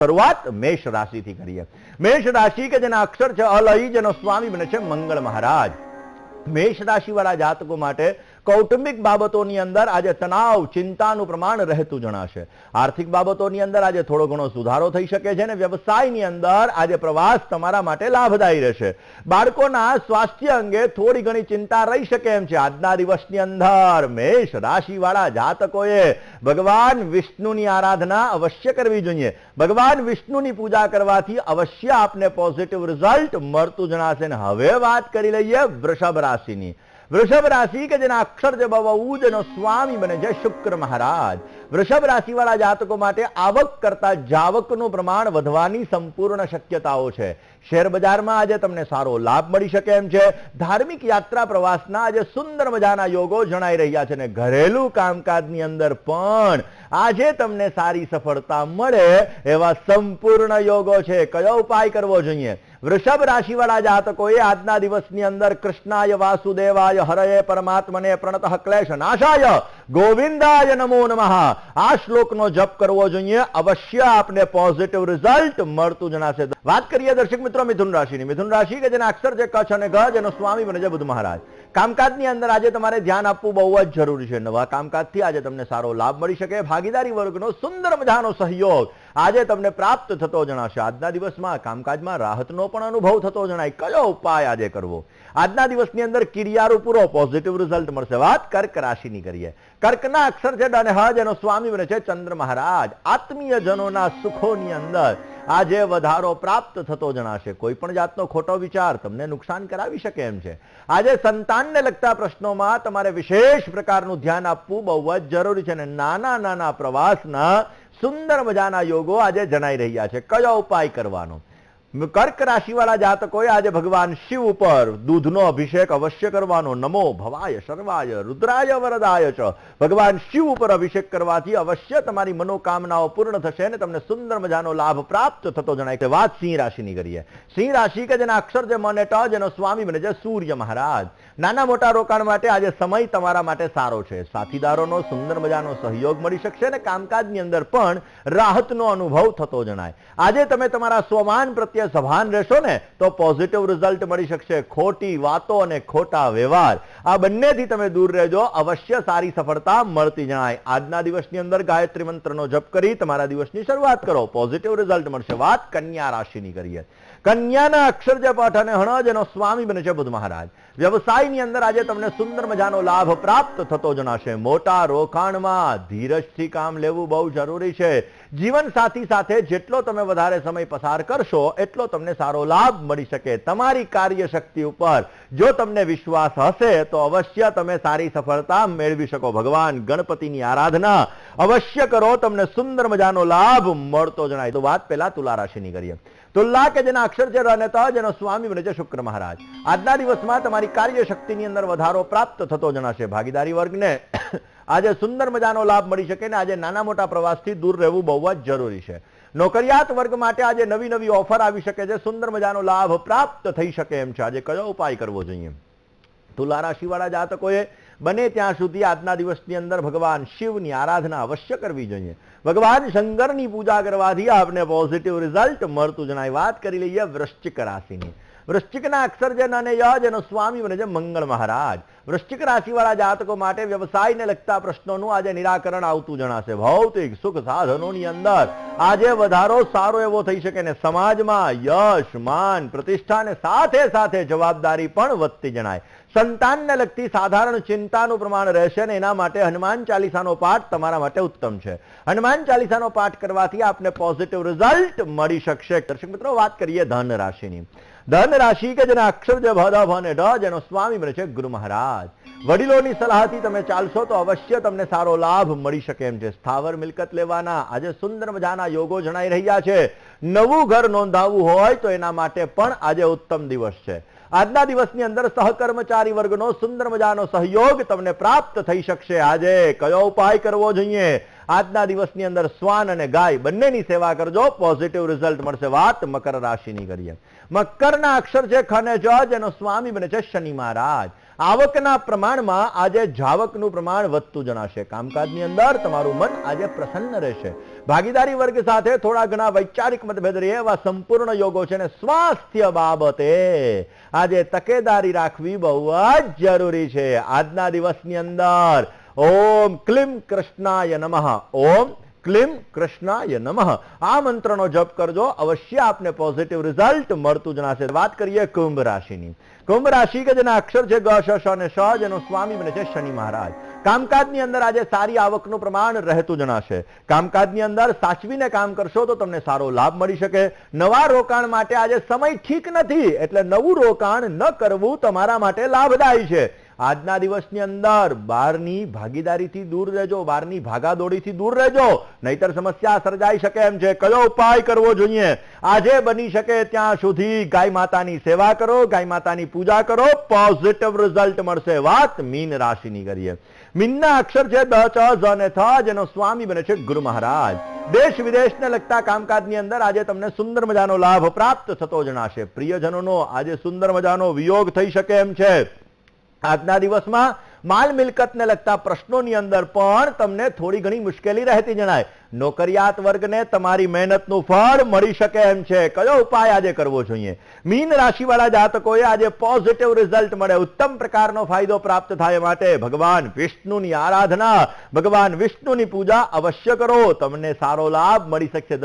શરૂઆત મેષ રાશિથી કરીએ. મેષ રાશિ કે જેના અક્ષર છે અલઈ, જેનો સ્વામી બને છે મંગળ મહારાજ. મેષ રાશિ વાળા જાતકો માટે કૌટુંબિક બાબતોની અંદર આજે તણાવ, ચિંતાનું પ્રમાણ રહેતું જણાશે. આર્થિક બાબતોની અંદર આજે થોડો ઘણો સુધારો થઈ શકે છે અને વ્યવસાયની અંદર આજે પ્રવાસ તમારા માટે લાભદાયી રહેશે. બાળકોના સ્વાસ્થ્ય અંગે થોડી ઘણી ચિંતા રહી શકે એમ છે. આજના દિવસની અંદર મેષ રાશિ વાળા જાતકોએ ભગવાન વિષ્ણુની આરાધના અવશ્ય કરવી જોઈએ. ભગવાન વિષ્ણુની પૂજા કરવાથી અવશ્ય આપને પોઝિટિવ રિઝલ્ટ મળતું જણાશે. હવે વાત કરી લઈએ વૃષભ રાશિની. વૃષભ રાશિ કે જેના અક્ષર છે બહુ, જેનો સ્વામી બને છે શુક્ર મહારાજ. વૃષભ રાશિ વાળા જાતકો માટે આવક કરતા જાવકનું પ્રમાણ વધવાની સંપૂર્ણ શક્યતાઓ છે. શેર બજારમાં આજે તમને સારો લાભ મળી શકે એમ છે. ધાર્મિક યાત્રા પ્રવાસના આજે સુંદર મજાના યોગો જણાઈ રહ્યા છે અને ઘરેલું કામકાજની અંદર પણ આજે તમને સારી સફળતા મળે એવા સંપૂર્ણ યોગો છે. કયો ઉપાય કરવો જોઈએ? વૃષભ રાશિ વાળા જાતકોએ આજના દિવસની અંદર કૃષ્ણાય વાસુદેવાય હરયે પરમાત્મને પ્રણતઃ ક્લેશ નાશાય ગોવિંદાય નમો નમઃ આ શ્લોકનો જપ કરવો જોઈએ. અવશ્ય આપને પોઝિટિવ રિઝલ્ટ મળતું જણાશે. વાત કરીએ દર્શક મિત્રો મિથુન રાશિની. મિથુન રાશિ કે જેના અક્ષર છે કચ્છ અને ગ, જેનો સ્વામી બને છે બુધ મહારાજ. કામકાજની અંદર આજે તમારે ધ્યાન આપવું બહુ જ જરૂરી છે. નવા કામકાજથી આજે તમને સારો લાભ મળી શકે. ભાગીદારી વર્ગનો સુંદર મજાનો સહયોગ આજે તમને પ્રાપ્ત થતો જણાશે. આજના દિવસમાં કામકાજમાં રાહતનો પણ અનુભવ થતો જણાય. કયો ઉપાય આજે કરવો? આજના દિવસની અંદર કિરિયારો પૂરો પોઝિટિવ રિઝલ્ટ મળશે. વાત કર્ક રાશિની કરીએ. કર્કના અક્ષર છે ડ અને હ, જેનો સ્વામી બને છે ચંદ્ર મહારાજ. આત્મીય જનોના સુખોની અંદર આજે વધારો પ્રાપ્ત થતો જણાશે. કોઈ પણ જાતનો ખોટો વિચાર તમને નુકસાન કરાવી શકે એમ છે. આજે સંતાનને લગતા પ્રશ્નોમાં તમારે વિશેષ પ્રકારનું ધ્યાન આપવું બહુ જ જરૂરી છે અને નાના નાના પ્રવાસના સુંદર મજાના યોગો આજે જણાઈ રહ્યા છે. કયો ઉપાય કરવાનો? કર્ક રાશિ વાળા જાતકોએ આજે ભગવાન શિવ ઉપર દૂધનો અભિષેક અવશ્ય કરવાનો. નમો ભવાય સર્વાય રુદ્રાય વરદાય ચ. ભગવાન શિવ ઉપર અભિષેક કરવાથી અવશ્ય તમારી મનોકામનાઓ પૂર્ણ થશે અને તમને સુંદર મજાનો લાભ પ્રાપ્ત થતો જણાય છે. વાત સિંહ રાશિની કરીએ. સિંહ રાશિ કે જેના અક્ષર છે મ અને ટ, જેનો સ્વામી બને છે સૂર્ય મહારાજ. નાના મોટા રોકાણ માટે આજે સમય તમારા માટે સારો છે. સાથીદારોનો સુંદર મજાનો સહયોગ મળી શકશે અને કામકાજની અંદર પણ રાહતનો અનુભવ થતો જણાય. આજે તમે તમારા સ્વમાન પ્રત્યે સભાન રહેશો ને તો પોઝિટિવ રિઝલ્ટ મળી શકશે. ખોટી વાતો અને ખોટા વ્યવહાર આ બંનેથી તમે દૂર રહેજો. અવશ્ય સારી સફળતા મળતી જણાય. આજના દિવસની અંદર ગાયત્રી મંત્રનો જપ કરી તમારા દિવસની શરૂઆત કરો. પોઝિટિવ રિઝલ્ટ મળશે. વાત કન્યા રાશિની કરીએ. કન્યાના અક્ષર છે પઠ અને હણ, જેનો સ્વામી બને છે બુધ મહારાજ. વ્યવસાયની અંદર આજે તમને સુંદર મજાનો લાભ પ્રાપ્ત થતો જણાશે. મોટા રોકાણમાં ધીરજથી કામ લેવું બહુ જરૂરી છે. જીવન સાથી સાથે જેટલો તમે વધારે સમય પસાર કરશો એટલો તમને સારો લાભ મળી શકે. તમારી કાર્યશક્તિ ઉપર જો તમને વિશ્વાસ હશે તો અવશ્ય તમે સારી સફળતા મેળવી શકો. ભગવાન ગણપતિની આરાધના અવશ્ય કરો. તમને સુંદર મજાનો લાભ મળતો જણાય. તો વાત પહેલા તુલા રાશિની કરીએ. તુલા કે જેના અક્ષર છે ર અને ત, જેનો સ્વામી બને છે શુક્ર મહારાજ. આજના દિવસમાં તમારી કાર્યશક્તિની અંદર વધારો પ્રાપ્ત થતો જણાશે. ભાગીદારી વર્ગને આજે સુંદર મજાનો લાભ મળી શકે ને આજે નાના મોટા પ્રવાસથી દૂર રહેવું બહુ જ જરૂરી છે. નોકરિયાત વર્ગ માટે આજે નવી નવી ઓફર આવી શકે છે. સુંદર મજાનો લાભ પ્રાપ્ત થઈ શકે એમ છે. આજે કયો ઉપાય કરવો જોઈએ? તુલા રાશિ વાળા જાતકોએ બને ત્યાં સુધી આજના દિવસની અંદર ભગવાન શિવની આરાધના અવશ્ય કરવી જોઈએ. ભગવાન શંકરની પૂજા કરવાથી આપને પોઝિટિવ રિઝલ્ટ મળતું જણાય. વાત કરી લઈએ વૃશ્ચિક રાશિની. વૃશ્ચિકના અક્ષર છે ન અને ય, જેનો સ્વામી બને છે મંગળ મહારાજ. વૃશ્ચિક રાશિ વાળા જાતકો માટે વ્યવસાયને લગતા પ્રશ્નોનું આજે નિરાકરણ આવતું જણાશે. ભૌતિક સુખ સાધનોની અંદર આજે વધારો સારો એવો થઈ શકે ને સમાજમાં યશ, માન, પ્રતિષ્ઠા અને સાથે સાથે જવાબદારી પણ વધતી જણાય. સંતાનને લગતી સાધારણ ચિંતાનું પ્રમાણ રહેશે ને એના માટે હનુમાન ચાલીસાનો પાઠ તમારા માટે ઉત્તમ છે. હનુમાન ચાલીસાનો પાઠ કરવાથી આપને પોઝિટિવ રિઝલ્ટ મળી શકશે. દર્શક મિત્રો વાત કરીએ ધન રાશિની. ધન રાશિ કે જેના અક્ષર છે ભ, ધ, ભ અને ઢ, જેનો સ્વામી બને છે ગુરુ મહારાજ. વડીલોની સલાહથી તમે ચાલશો તો અવશ્ય તમને સારો લાભ મળી શકે એમ છે. સ્થાવર મિલકત લેવાના આજે સુંદર મજાના યોગો જણાઈ રહ્યા છે. નવું ઘર નોંધાવવું હોય તો એના માટે પણ આજે ઉત્તમ દિવસ છે. આજના દિવસની અંદર સહકર્મચારી વર્ગનો સુંદર મજાનો સહયોગ તમને પ્રાપ્ત થઈ શકશે. આજે કયો ઉપાય કરવો જોઈએ? આજના દિવસની અંદર શ્વાન અને ગાય બંનેની સેવા કરજો. પોઝિટિવ રિઝલ્ટ મળશે. વાત મકર રાશિની કરીએ. મકરના અક્ષર છે ખ અને જ, જેનો સ્વામી બને છે શનિ મહારાજ. આવકના પ્રમાણમાં આજે જાવકનું પ્રમાણ વધતું જણાશે. કામકાજની અંદર તમારું મન આજે પ્રસન્ન રહેશે. ભાગીદારી વર્ગ સાથે થોડા ઘણા વૈચારિક મતભેદ રહે એવા સંપૂર્ણ યોગો છે. અને સ્વાસ્થ્ય બાબતે આજે તકેદારી રાખવી બહુ જ જરૂરી છે. આજના દિવસની અંદર ઓમ ક્લીમ કૃષ્ણાય નમઃ, ઓમ ક્લીમ કૃષ્ણાય નમઃ આ મંત્રનો જપ કરજો, અવશ્ય આપને પોઝિટિવ રિઝલ્ટ મળતું જણાશે. વાત કરીએ કુંભ રાશિની. કુંભ રાશિ કે જેના અક્ષર છે ગ, શ, શ અને શ, જેનો સ્વામી બને છે શનિ મહારાજ. કામકાજની અંદર આજે સારી આવકનું પ્રમાણ રહેતું જણાશે. કામકાજની અંદર સાચવીને કામ કરશો તો તમને સારો લાભ મળી શકે. નવા રોકાણ માટે આજે સમય ઠીક નથી, એટલે નવું રોકાણ ન કરવું તમારા માટે લાભદાયી છે. આજના દિવસની અંદર બહારની ભાગીદારીથી દૂર રહેજો, બહારની ભાગાદોડીથી દૂર રહેજો, નહીતર સમસ્યા સર્જાઈ શકે એમ છે. કયો ઉપાય કરવો જોઈએ? આજે બની શકે ત્યાં સુધી ગાય માતાની સેવા કરો, ગાય માતાની પૂજા કરો, પોઝિટિવ રિઝલ્ટ મળશે. વાત મીન રાશિની કરીએ. મીનના અક્ષર છે દ, ચ, જ અને થ, જેનો સ્વામી બને છે ગુરુ મહારાજ. દેશ વિદેશને લગતા કામકાજની અંદર આજે તમને સુંદર મજાનો લાભ પ્રાપ્ત થતો જણાશે. પ્રિયજનોનો આજે સુંદર મજાનો વિયોગ થઈ શકે એમ છે. આજના દિવસમાં માલ મિલકતને લગતા પ્રશ્નોની અંદર પણ તમને થોડી ઘણી મુશ્કેલી રહેતી જણાય. નોકરિયાત વર્ગને તમારી મહેનતનું ફળ મળી શકે એમ છે. કયો ઉપાય આજે કરવો જોઈએ? મીન રાશિવાળા જાતકોએ આજે પોઝિટિવ રિઝલ્ટ મળે, ઉત્તમ પ્રકારનો ફાયદો પ્રાપ્ત થાય માટે ભગવાન વિષ્ણુની આરાધના, ભગવાન વિષ્ણુની પૂજા અવશ્ય કરો, તમને સારો લાભ મળી શકશે.